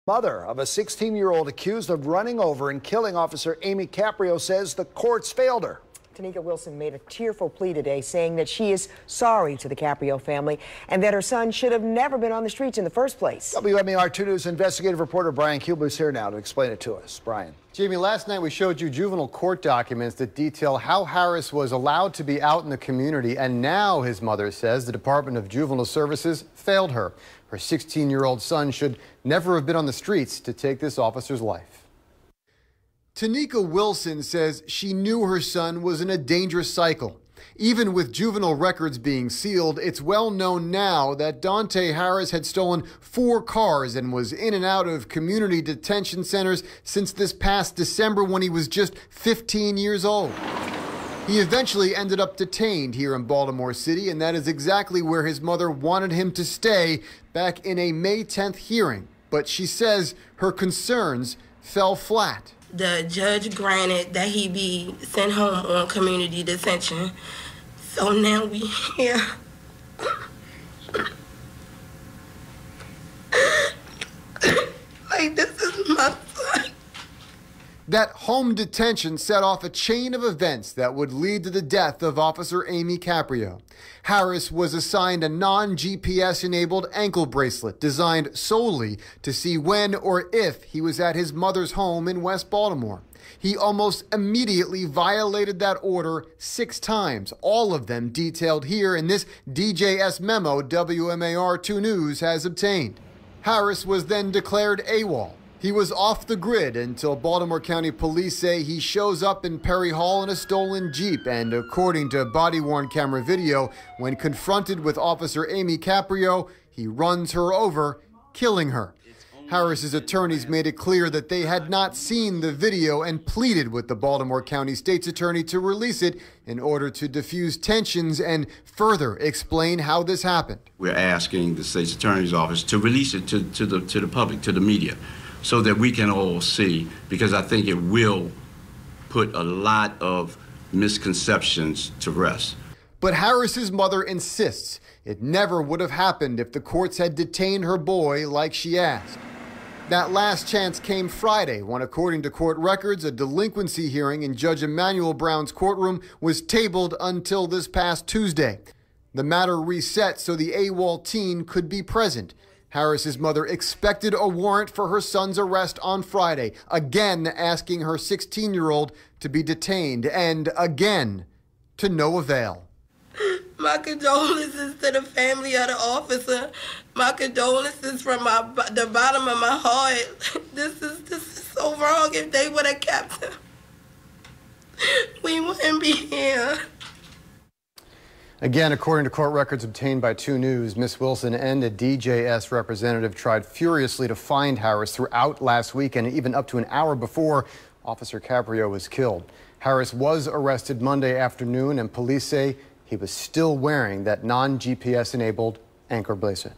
Mother of a 16-year-old accused of running over and killing Officer Amy Caprio says the courts failed her. Tanika Wilson made a tearful plea today, saying that she is sorry to the Caprio family and that her son should have never been on the streets in the first place. WMAR 2 News investigative reporter Brian Kuba is here now to explain it to us. Brian. Jamie, last night we showed you juvenile court documents that detail how Harris was allowed to be out in the community, and now his mother says the Department of Juvenile Services failed her. Her 16-year-old son should never have been on the streets to take this officer's life. Tanika Wilson says she knew her son was in a dangerous cycle. Even with juvenile records being sealed, it's well known now that Dante Harris had stolen 4 cars and was in and out of community detention centers since this past December when he was just 15 years old. He eventually ended up detained here in Baltimore City, and that is exactly where his mother wanted him to stay back in a May 10th hearing. But she says her concerns fell flat. The judge granted that he be sent home on community detention. So now we here. Like, this is my son. That home detention set off a chain of events that would lead to the death of Officer Amy Caprio. Harris was assigned a non-GPS-enabled ankle bracelet designed solely to see when or if he was at his mother's home in West Baltimore. He almost immediately violated that order 6 times, all of them detailed here in this DJS memo WMAR 2 News has obtained. Harris was then declared AWOL. He was off the grid until Baltimore County Police say he shows up in Perry Hall in a stolen Jeep, and according to body-worn camera video, when confronted with Officer Amy Caprio, he runs her over, killing her. Harris's attorneys made it clear that they had not seen the video and pleaded with the Baltimore County State's Attorney to release it in order to diffuse tensions and further explain how this happened. We're asking the State's Attorney's Office to release it to the public, to the media, so that we can all see, because I think it will put a lot of misconceptions to rest. But Harris's mother insists it never would have happened if the courts had detained her boy like she asked. That last chance came Friday when, according to court records, a delinquency hearing in Judge Emanuel Brown's courtroom was tabled until this past Tuesday. The matter reset so the AWOL teen could be present. Harris's mother expected a warrant for her son's arrest on Friday, again asking her 16-year-old to be detained, and again to no avail. My condolences to the family of the officer. My condolences from the bottom of my heart. This is so wrong. If they would have kept him, we wouldn't be here. Again, according to court records obtained by 2 News, Ms. Wilson and a DJS representative tried furiously to find Harris throughout last week and even up to an hour before Officer Caprio was killed. Harris was arrested Monday afternoon, and police say he was still wearing that non-GPS-enabled ankle bracelet.